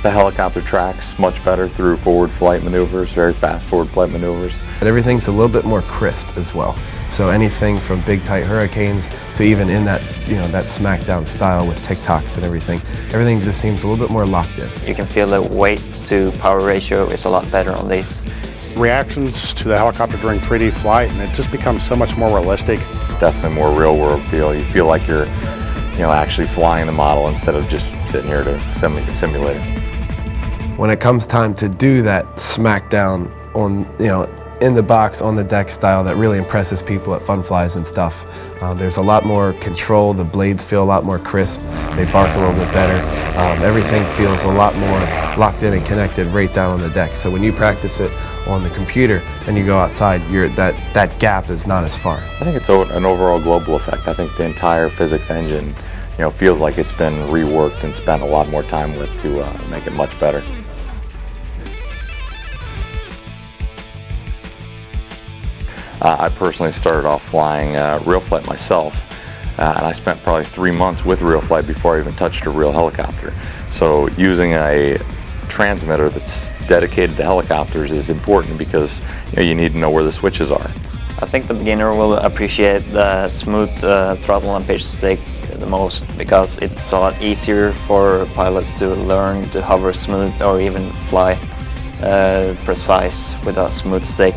The helicopter tracks much better through forward flight maneuvers, very fast forward flight maneuvers. But everything's a little bit more crisp as well. So anything from big tight hurricanes to even in that, that smackdown style with tic-tocs and everything just seems a little bit more locked in. You can feel the weight to power ratio is a lot better on these. Reactions to the helicopter during 3D flight, and it just becomes so much more realistic. It's definitely more real world feel. You feel like you're actually flying the model instead of just sitting here to simulate it. When it comes time to do that smackdown on, in the box, on the deck style that really impresses people at fun flies and stuff, there's a lot more control. The blades feel a lot more crisp. They bark a little bit better. Everything feels a lot more locked in and connected right down on the deck. So when you practice it on the computer and you go outside, that gap is not as far. I think it's an overall global effect. I think the entire physics engine, feels like it's been reworked and spent a lot more time with to make it much better. I personally started off flying RealFlight myself, and I spent probably 3 months with RealFlight before I even touched a real helicopter. So using a transmitter that's dedicated to helicopters is important because you need to know where the switches are. I think the beginner will appreciate the smooth throttle and pitch stick the most, because it's a lot easier for pilots to learn to hover smooth or even fly precise with a smooth stick,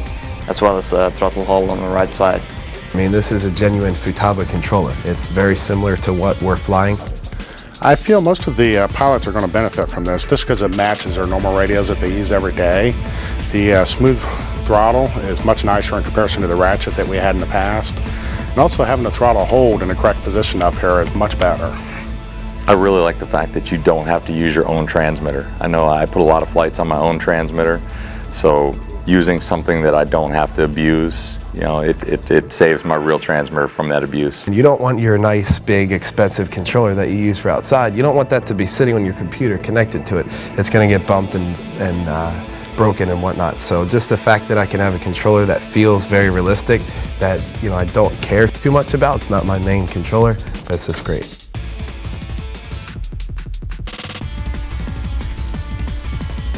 as well as a throttle hold on the right side. I mean, this is a genuine Futaba controller. It's very similar to what we're flying. I feel most of the pilots are going to benefit from this just because it matches their normal radios that they use every day. The smooth throttle is much nicer in comparison to the ratchet that we had in the past. And also having the throttle hold in the correct position up here is much better. I really like the fact that you don't have to use your own transmitter. I know I put a lot of flights on my own transmitter, so using something that I don't have to abuse, it saves my real transmitter from that abuse. You don't want your nice, big, expensive controller that you use for outside. You don't want that to be sitting on your computer connected to it. It's going to get bumped and broken and whatnot. So just the fact that I can have a controller that feels very realistic, that I don't care too much about, it's not my main controller, that's just great.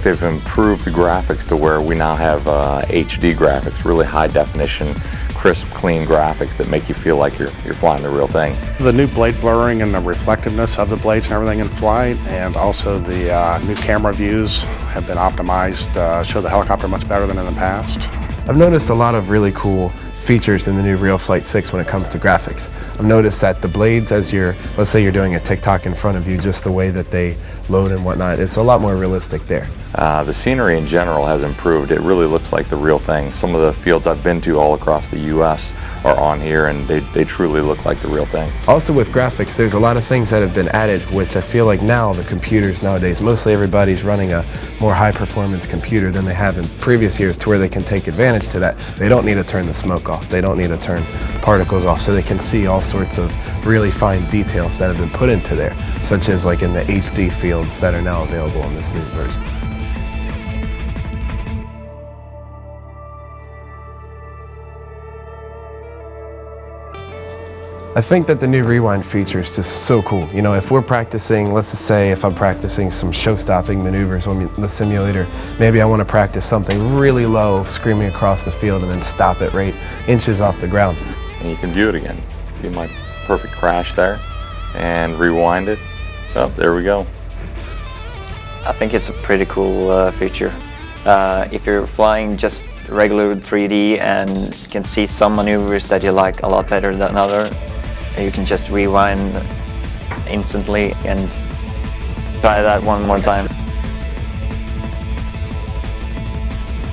They've improved the graphics to where we now have HD graphics, really high definition, crisp, clean graphics that make you feel like you're flying the real thing. The new blade blurring and the reflectiveness of the blades and everything in flight, and also the new camera views have been optimized to show the helicopter much better than in the past. I've noticed a lot of really cool features in the new RealFlight 6 when it comes to graphics. I've noticed that the blades, as let's say you're doing a tic-toc in front of you, just the way that they load and whatnot, it's a lot more realistic there. The scenery in general has improved. It really looks like the real thing. Some of the fields I've been to all across the US are on here, and they truly look like the real thing. Also with graphics, there's a lot of things that have been added, which I feel like now the computers nowadays, mostly everybody's running a more high performance computer than they have in previous years, to where they can take advantage to that. They don't need to turn the smoke off. They don't need to turn particles off, so they can see all sorts of really fine details that have been put into there, such as like in the HD fields that are now available in this new version. I think that the new rewind feature is just so cool. If we're practicing, let's just say if I'm practicing some show-stopping maneuvers on the simulator, maybe I want to practice something really low, screaming across the field, and then stop it right inches off the ground. And you can view it again. See my perfect crash there, and rewind it. Oh, there we go. I think it's a pretty cool feature. If you're flying just regular 3D and you can see some maneuvers that you like a lot better than others, you can just rewind instantly and try that one more time.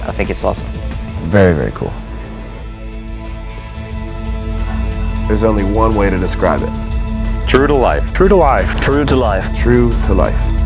I think it's awesome. Very, very cool. There's only one way to describe it. True to life. True to life. True to life. True to life.